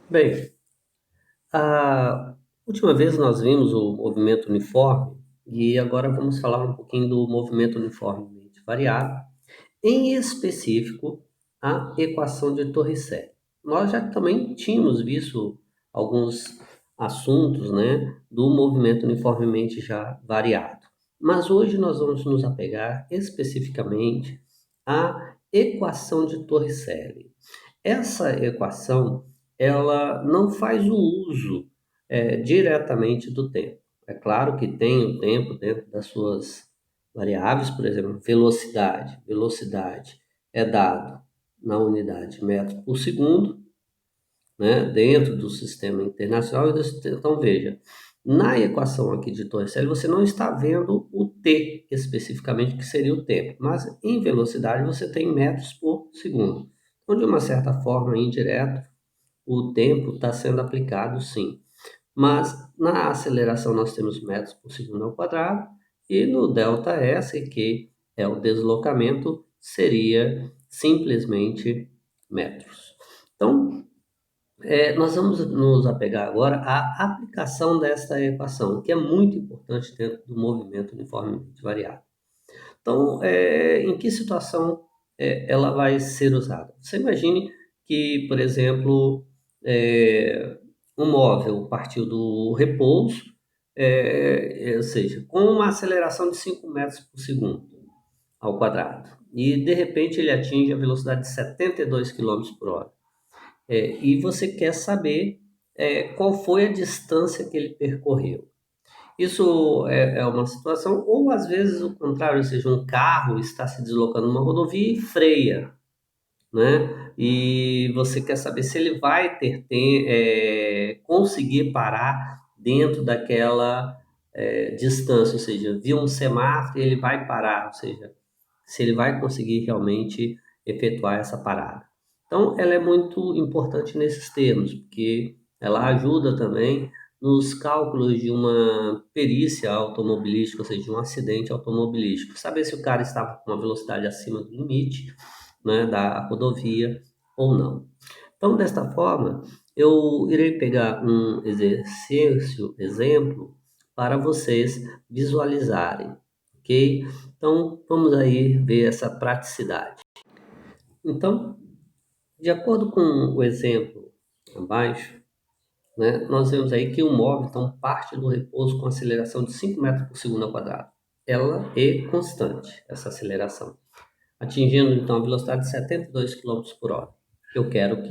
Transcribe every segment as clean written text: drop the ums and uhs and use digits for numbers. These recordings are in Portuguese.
Bem, a última vez nós vimos o movimento uniforme e agora vamos falar um pouquinho do movimento uniformemente variado, em específico a equação de Torricelli. Nós já também tínhamos visto alguns assuntos, né, do movimento uniformemente já variado, mas hoje nós vamos nos apegar especificamente à equação de Torricelli. Essa equação, ela não faz o uso diretamente do tempo. É claro que tem o tempo dentro das suas variáveis, por exemplo, velocidade. Velocidade é dado na unidade metro por segundo, né, dentro do sistema internacional. Então, veja, na equação aqui de Torricelli, você não está vendo o t especificamente, que seria o tempo, mas em velocidade você tem metros por segundo. Então, de uma certa forma, indireto, o tempo está sendo aplicado sim. Mas na aceleração nós temos metros por segundo ao quadrado, e no ΔS, que é o deslocamento, seria simplesmente metros. Então, nós vamos nos apegar agora à aplicação desta equação, que é muito importante dentro do movimento uniformemente variado. Então, em que situação ela vai ser usada? Você imagine que, por exemplo, é, um móvel partiu do repouso, ou seja, com uma aceleração de 5 metros por segundo ao quadrado, e de repente ele atinge a velocidade de 72 quilômetros por hora. E você quer saber qual foi a distância que ele percorreu. Isso é uma situação, ou às vezes o contrário, ou seja, um carro está se deslocando numa rodovia e freia, né? E você quer saber se ele vai conseguir parar dentro daquela distância, ou seja, viu um semáforo e ele vai parar, ou seja, se ele vai conseguir realmente efetuar essa parada. Então, ela é muito importante nesses termos, porque ela ajuda também nos cálculos de uma perícia automobilística, ou seja, de um acidente automobilístico. Saber se o cara estava com uma velocidade acima do limite, né, da rodovia ou não. Então, desta forma, eu irei pegar um exercício, exemplo, para vocês visualizarem, ok? Então, vamos aí ver essa praticidade. Então, de acordo com o exemplo abaixo, né, nós vemos aí que o móvel então, parte do repouso com aceleração de 5 metros por segundo ao quadrado. Ela é constante, essa aceleração, atingindo então a velocidade de 72 quilômetros por hora. Eu quero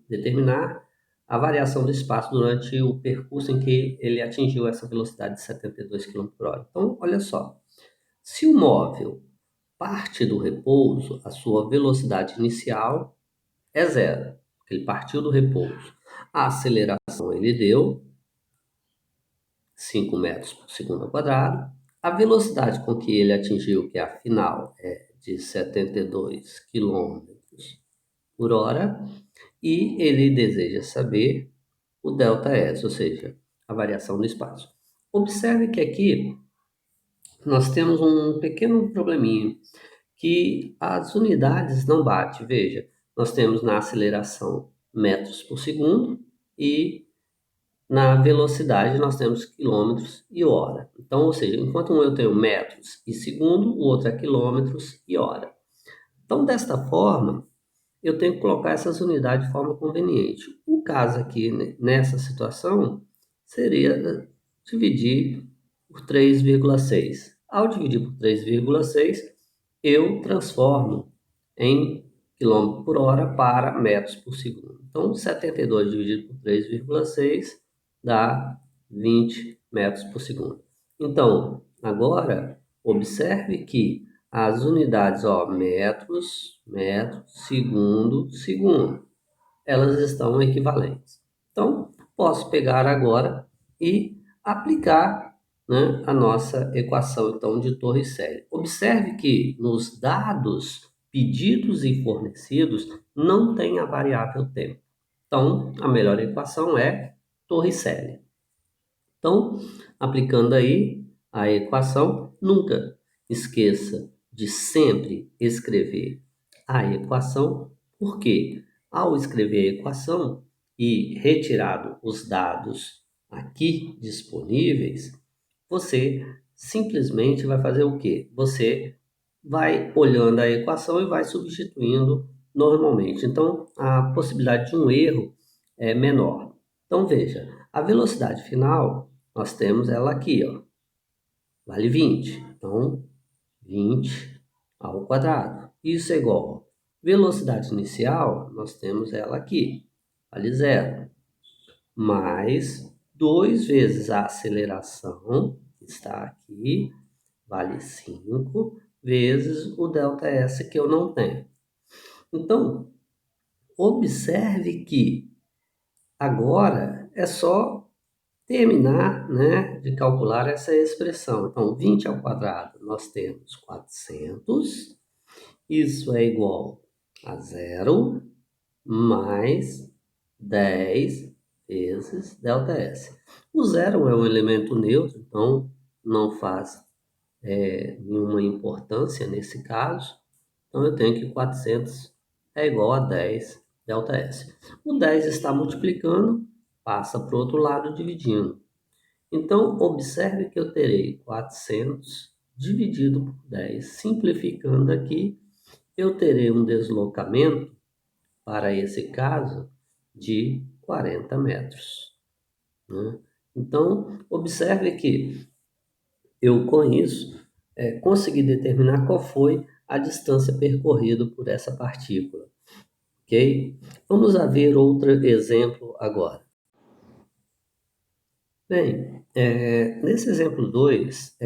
determinar a variação do espaço durante o percurso em que ele atingiu essa velocidade de 72 quilômetros por hora. Então, olha só, se o móvel parte do repouso, a sua velocidade inicial é zero, porque ele partiu do repouso. A aceleração ele deu 5 metros por segundo ao quadrado. A velocidade com que ele atingiu, que é a final, é de 72 quilômetros por hora. E ele deseja saber o ΔS, ou seja, a variação do espaço. Observe que aqui nós temos um pequeno probleminha, que as unidades não batem. Veja, nós temos na aceleração metros por segundo e na velocidade nós temos quilômetros e hora. Então, ou seja, enquanto um eu tenho metros e segundo, o outro é quilômetros e hora. Então, desta forma, eu tenho que colocar essas unidades de forma conveniente. O caso aqui, né, nessa situação, seria dividir por 3,6. Ao dividir por 3,6, eu transformo em quilômetro por hora para metros por segundo. Então, 72 dividido por 3,6 dá 20 metros por segundo. Então, agora, observe que as unidades, ó, metros, metro, segundo, segundo, elas estão equivalentes. Então, posso pegar agora e aplicar, né, a nossa equação então de Torricelli. Observe que nos dados pedidos e fornecidos não tem a variável tempo. Então, a melhor equação é Torricelli. Então, aplicando aí a equação, nunca esqueça de sempre escrever a equação, porque ao escrever a equação, e retirado os dados aqui disponíveis, você simplesmente vai fazer o quê? Você vai olhando a equação e vai substituindo normalmente. Então, a possibilidade de um erro é menor. Então, veja, a velocidade final, nós temos ela aqui, ó, vale 20. Então, 20 ao quadrado. Isso é igual a velocidade inicial, nós temos ela aqui, vale 0, mais 2 vezes a aceleração, que está aqui, vale 5, vezes o ΔS que eu não tenho. Então, observe que agora é só terminar, né, de calcular essa expressão. Então, 20 ao quadrado, nós temos 400. Isso é igual a 0 mais 10 vezes ΔS. O zero é um elemento neutro, então não faz nenhuma importância nesse caso. Então eu tenho que 400 é igual a 10 ΔS. O 10 está multiplicando, passa para o outro lado dividindo. Então observe que eu terei 400 dividido por 10. Simplificando aqui, eu terei um deslocamento, para esse caso, de 40 metros. Né? Então, observe que eu, com isso, consegui determinar qual foi a distância percorrida por essa partícula. Ok? Vamos a ver outro exemplo agora. Bem, nesse exemplo 2,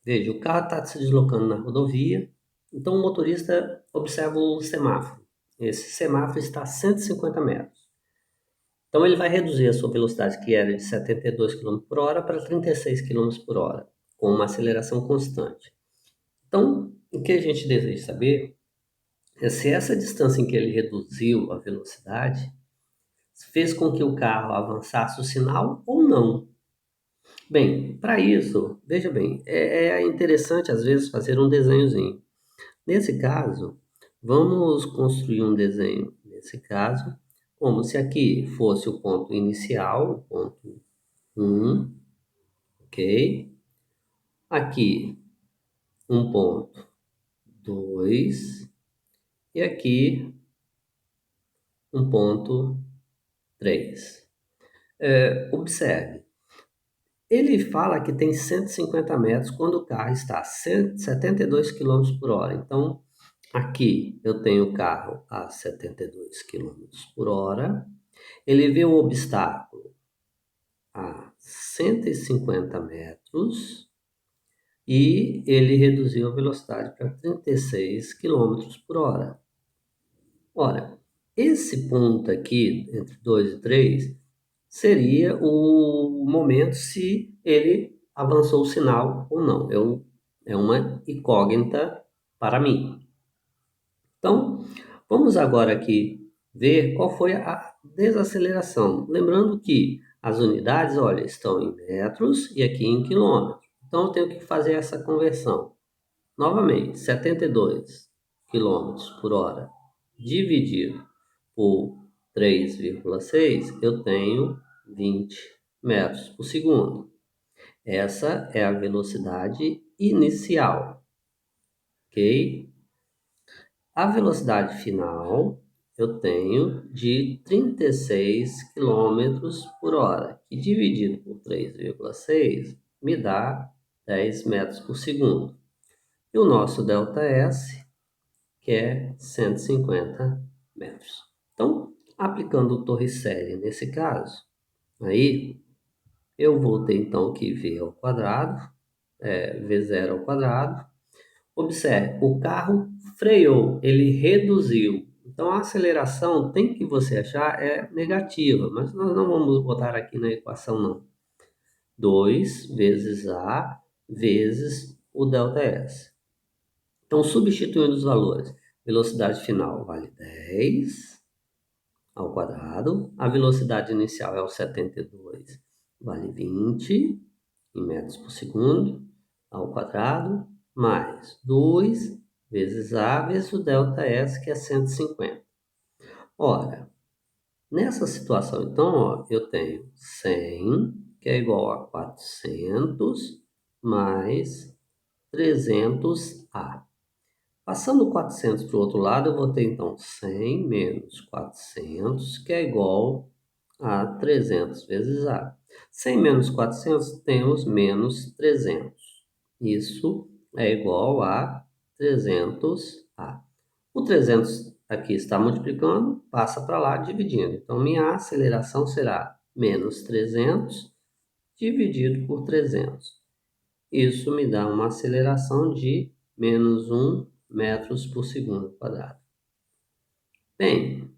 veja, o carro está se deslocando na rodovia, então o motorista observa o semáforo. Esse semáforo está a 150 metros. Então ele vai reduzir a sua velocidade, que era de 72 km por hora, para 36 km por hora, com uma aceleração constante. Então, o que a gente deseja saber é se essa distância em que ele reduziu a velocidade fez com que o carro avançasse o sinal ou não. Bem, para isso, veja bem, é interessante às vezes fazer um desenhozinho. Nesse caso, vamos construir um desenho, nesse caso, como se aqui fosse o ponto inicial, o ponto 1, ok? Aqui, um ponto 2, e aqui, um ponto 3. Observe, ele fala que tem 150 metros quando o carro está a 72 km por hora. Então, aqui eu tenho o carro a 72 km por hora. Ele vê o obstáculo a 150 metros e ele reduziu a velocidade para 36 km por hora. Ora, esse ponto aqui, entre 2 e 3, seria o momento se ele avançou o sinal ou não. É uma incógnita para mim. Então, vamos agora aqui ver qual foi a desaceleração. Lembrando que as unidades, olha, estão em metros e aqui em quilômetros. Então, eu tenho que fazer essa conversão. Novamente, 72 quilômetros por hora dividido por 3,6, eu tenho 20 metros por segundo. Essa é a velocidade inicial, ok? A velocidade final eu tenho de 36 quilômetros por hora, que dividido por 3,6 me dá 10 metros por segundo. E o nosso ΔS, que é 150 metros. Então, aplicando o torre série nesse caso, aí eu vou ter então que V ao quadrado, V0 ao quadrado. Observe, o carro freou, ele reduziu. Então a aceleração tem que você achar é negativa, mas nós não vamos botar aqui na equação não. 2 vezes A vezes o ΔS. Então substituindo os valores, velocidade final vale 10 ao quadrado, a velocidade inicial é o 72, vale 20 em metros por segundo ao quadrado, mais 2 vezes A vezes o ΔS, que é 150. Ora, Nessa situação, então, ó, eu tenho 100, que é igual a 400, mais 300A. Passando 400 para o outro lado, eu vou ter, então, 100 menos 400, que é igual a 300 vezes A. 100 menos 400, temos menos 300. Isso é igual a 300A. O 300 aqui está multiplicando, passa para lá dividindo. Então, minha aceleração será menos 300 dividido por 300. Isso me dá uma aceleração de menos 1 metros por segundo quadrado. Bem,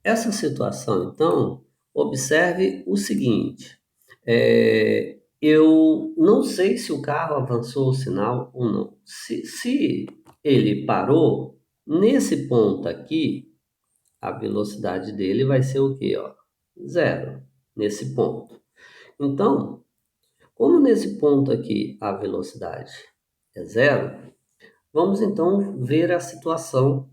essa situação, então, observe o seguinte: eu não sei se o carro avançou o sinal ou não. Se ele parou, nesse ponto aqui, a velocidade dele vai ser o quê? Ó? Zero, nesse ponto. Então, como nesse ponto aqui a velocidade é zero, vamos então ver a situação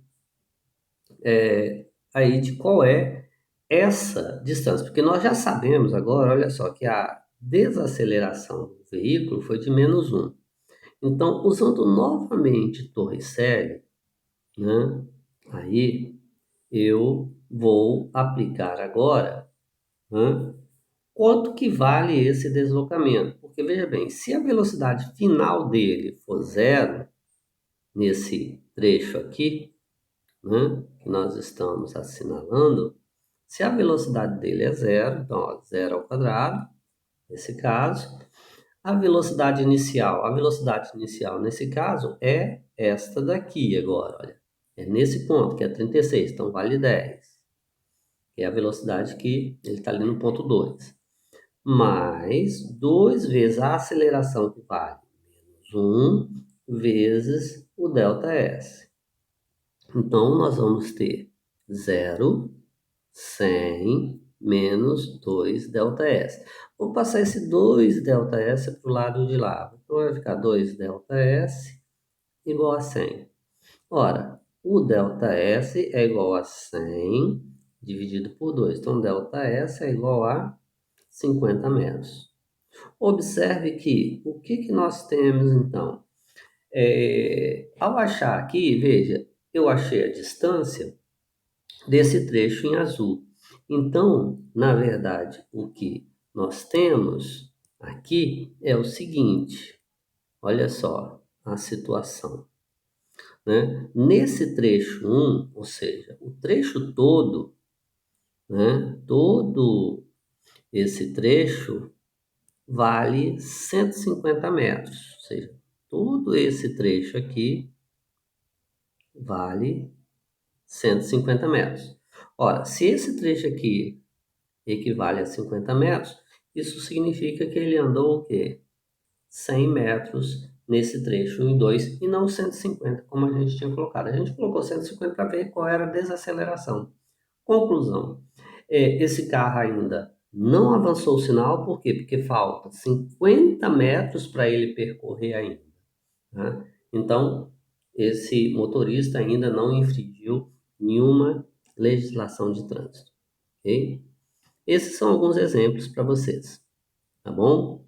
aí de qual é essa distância, porque nós já sabemos agora, olha só, que a desaceleração do veículo foi de menos 1. Então, usando novamente Torricelli, né, aí eu vou aplicar agora, né, quanto que vale esse deslocamento. Porque, veja bem, se a velocidade final dele for zero, nesse trecho aqui, né, que nós estamos assinalando, se a velocidade dele é zero, então, ó, zero ao quadrado, nesse caso, a velocidade inicial nesse caso é esta daqui agora, olha. É nesse ponto, que é 36, então vale 10. Que é a velocidade que ele está ali no ponto 2. Mais 2 vezes a aceleração que vale menos 1 vezes o ΔS. Então, nós vamos ter 0, 100 menos 2 ΔS. Vou passar esse 2 ΔS para o lado de lá. Então, vai ficar 2 ΔS igual a 100. Ora, o ΔS é igual a 100 dividido por 2. Então, ΔS é igual a 50 metros. Observe que o que nós temos, então? Ao achar aqui, veja, eu achei a distância desse trecho em azul. Então, na verdade, o que nós temos aqui é o seguinte: olha só a situação, né? Nesse trecho 1, ou seja, o trecho todo, né? Todo esse trecho vale 150 metros, ou seja, todo esse trecho aqui vale 150 metros. Ora, se esse trecho aqui equivale a 50 metros, isso significa que ele andou o quê? 100 metros nesse trecho em 2 e não 150, como a gente tinha colocado. A gente colocou 150 para ver qual era a desaceleração. Conclusão: esse carro ainda não avançou o sinal, por quê? Porque falta 50 metros para ele percorrer ainda. Né? Então, esse motorista ainda não infringiu nenhuma legislação de trânsito. Ok? Esses são alguns exemplos para vocês, tá bom?